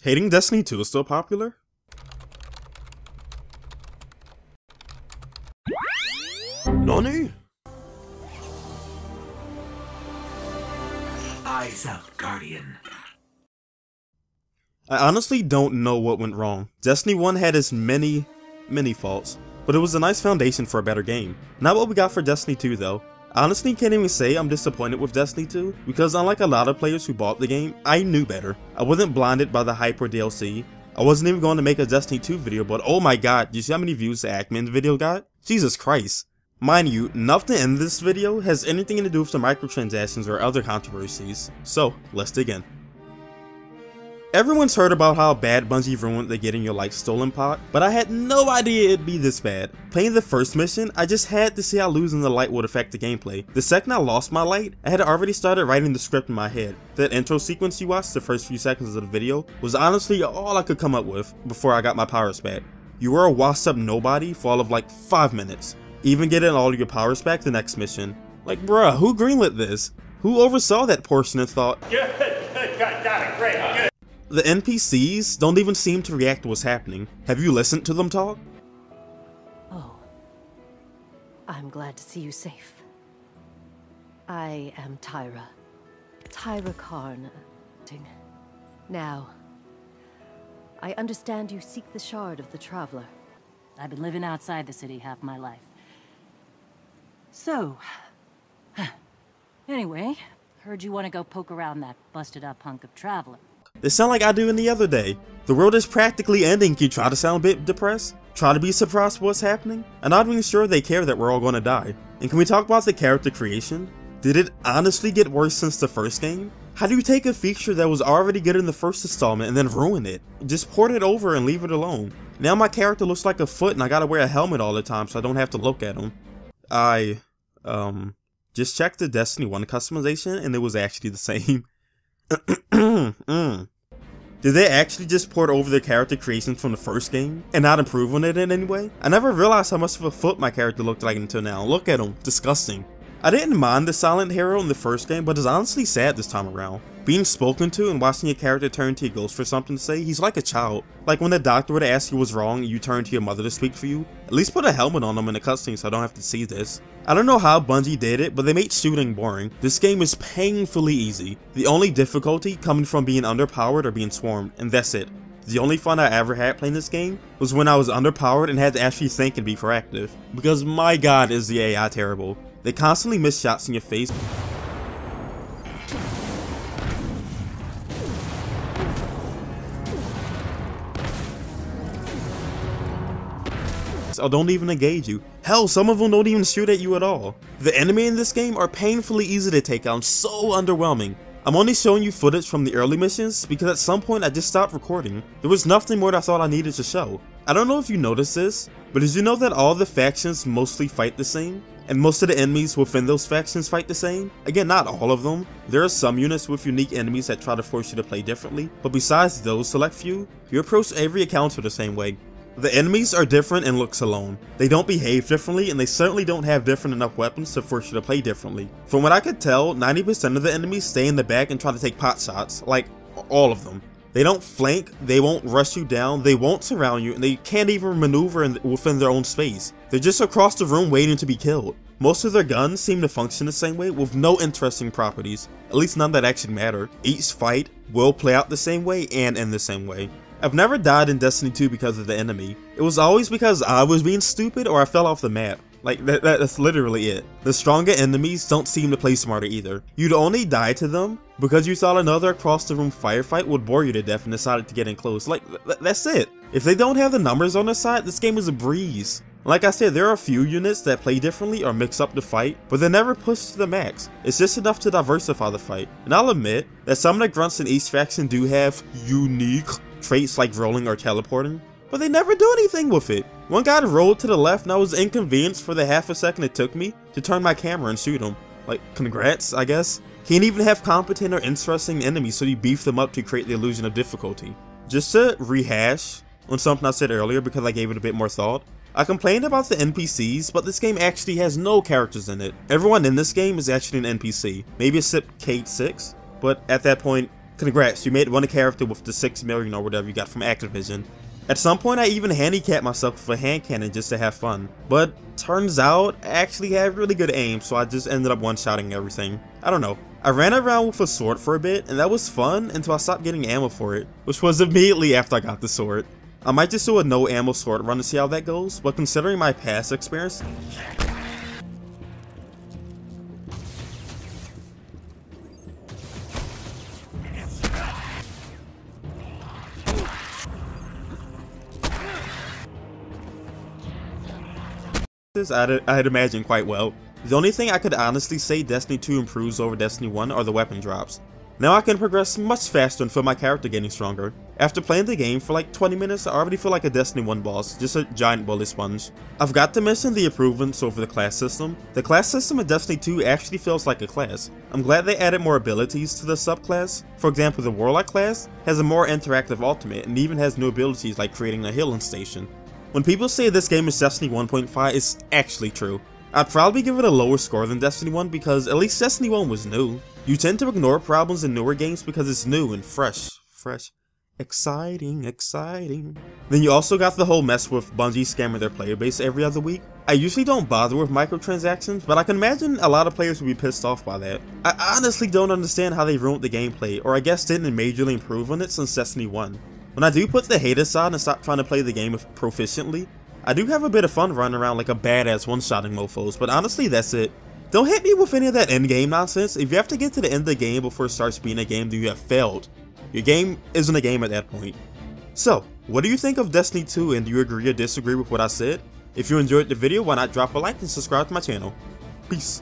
Hating Destiny 2 is still popular? Nani? Eyes out, Guardian. I honestly don't know what went wrong. Destiny 1 had its many faults, but it was a nice foundation for a better game. Not what we got for Destiny 2 though. I honestly can't even say I'm disappointed with Destiny 2, because unlike a lot of players who bought the game, I knew better. I wasn't blinded by the hype or DLC. I wasn't even going to make a Destiny 2 video, but oh my god, do you see how many views the Ackman's video got? Jesus Christ. Mind you, nothing in this video has anything to do with the microtransactions or other controversies, so let's dig in. Everyone's heard about how bad Bungie ruined the getting your life stolen part, but I had no idea it'd be this bad. Playing the first mission, I just had to see how losing the light would affect the gameplay. The second I lost my light, I had already started writing the script in my head. That intro sequence you watched, the first few seconds of the video, was honestly all I could come up with before I got my powers back. You were a washed up nobody for all of like 5 minutes. Even getting all your powers back the next mission. Like bruh, who greenlit this? Who oversaw that portion and thought, good, got it, great, good. The NPCs don't even seem to react to what's happening. Have you listened to them talk? Oh, I'm glad to see you safe. I am Tyra Karn. Now, I understand you seek the shard of the Traveler. I've been living outside the city half my life. So, anyway, heard you want to go poke around that busted up hunk of Traveler. They sound like I do any other day. The world is practically ending. Can you try to sound a bit depressed? Try to be surprised by what's happening? I'm not even sure they care that we're all gonna die. And can we talk about the character creation? Did it honestly get worse since the first game? How do you take a feature that was already good in the first installment and then ruin it? Just port it over and leave it alone. Now my character looks like a foot and I gotta wear a helmet all the time so I don't have to look at him. I, just checked the Destiny 1 customization and it was actually the same. Did they actually just port over the character creation from the first game and not improve on it in any way? I never realized how much of a foot my character looked like until now. Look at him, disgusting. I didn't mind the silent hero in the first game, but it's honestly sad this time around. Being spoken to and watching your character turn to your ghost for something to say, he's like a child. Like when the doctor would ask you what's wrong and you turn to your mother to speak for you, at least put a helmet on them in the cutscene so I don't have to see this. I don't know how Bungie did it, but they made shooting boring. This game is painfully easy. The only difficulty coming from being underpowered or being swarmed, and that's it. The only fun I ever had playing this game was when I was underpowered and had to actually think and be proactive. Because my god is the AI terrible. They constantly miss shots in your face. Or don't even engage you. Hell, some of them don't even shoot at you at all. The enemy in this game are painfully easy to take out, so underwhelming. I'm only showing you footage from the early missions because at some point I just stopped recording. There was nothing more that I thought I needed to show. I don't know if you noticed this, but did you know that all the factions mostly fight the same? And most of the enemies within those factions fight the same? Again, not all of them. There are some units with unique enemies that try to force you to play differently, but besides those select few, you approach every encounter the same way. The enemies are different in looks alone. They don't behave differently, and they certainly don't have different enough weapons to force you to play differently. From what I could tell, 90% of the enemies stay in the back and try to take pot shots, like all of them. They don't flank, they won't rush you down, they won't surround you, and they can't even maneuver within their own space. They're just across the room waiting to be killed. Most of their guns seem to function the same way with no interesting properties, at least none that actually matter. Each fight will play out the same way and end the same way. I've never died in Destiny 2 because of the enemy. It was always because I was being stupid or I fell off the map. Like, that's literally it. The stronger enemies don't seem to play smarter either. You'd only die to them because you thought another across the room firefight would bore you to death and decided to get in close. Like, that's it. If they don't have the numbers on their side, this game is a breeze. Like I said, there are a few units that play differently or mix up the fight, but they're never pushed to the max. It's just enough to diversify the fight. And I'll admit that some of the grunts in each faction do have unique traits like rolling or teleporting, but they never do anything with it. One guy rolled to the left and I was inconvenienced for the half a second it took me to turn my camera and shoot him. Like, congrats, I guess. He didn't even have competent or interesting enemies, so you beef them up to create the illusion of difficulty. Just to rehash on something I said earlier because I gave it a bit more thought, I complained about the NPCs, but this game actually has no characters in it. Everyone in this game is actually an NPC, maybe except Kate 6, but at that point, Congrats, you made one character with the 6 million or whatever you got from Activision. At some point I even handicapped myself with a hand cannon just to have fun, but turns out I actually have really good aim, so I just ended up one-shotting everything. I don't know. I ran around with a sword for a bit, and that was fun until I stopped getting ammo for it, which was immediately after I got the sword. I might just do a no ammo sword run to see how that goes, but considering my past experience, I'd imagine quite well. The only thing I could honestly say Destiny 2 improves over Destiny 1 are the weapon drops. Now I can progress much faster and feel my character getting stronger. After playing the game for like 20 minutes, I already feel like a Destiny 1 boss, just a giant bullet sponge. I've got to mention the improvements over the class system. The class system in Destiny 2 actually feels like a class. I'm glad they added more abilities to the subclass. For example, the Warlock class has a more interactive ultimate and even has new abilities like creating a healing station. When people say this game is Destiny 1.5, it's actually true. I'd probably give it a lower score than Destiny 1 because at least Destiny 1 was new. You tend to ignore problems in newer games because it's new and fresh. Exciting. Then you also got the whole mess with Bungie scamming their player base every other week. I usually don't bother with microtransactions, but I can imagine a lot of players would be pissed off by that. I honestly don't understand how they ruined the gameplay, or I guess didn't majorly improve on it since Destiny 1. When I do put the hate aside and stop trying to play the game proficiently, I do have a bit of fun running around like a badass one-shotting mofos, but honestly that's it. Don't hit me with any of that endgame nonsense. If you have to get to the end of the game before it starts being a game, then you have failed. Your game isn't a game at that point. So, what do you think of Destiny 2 and do you agree or disagree with what I said? If you enjoyed the video, why not drop a like and subscribe to my channel. Peace.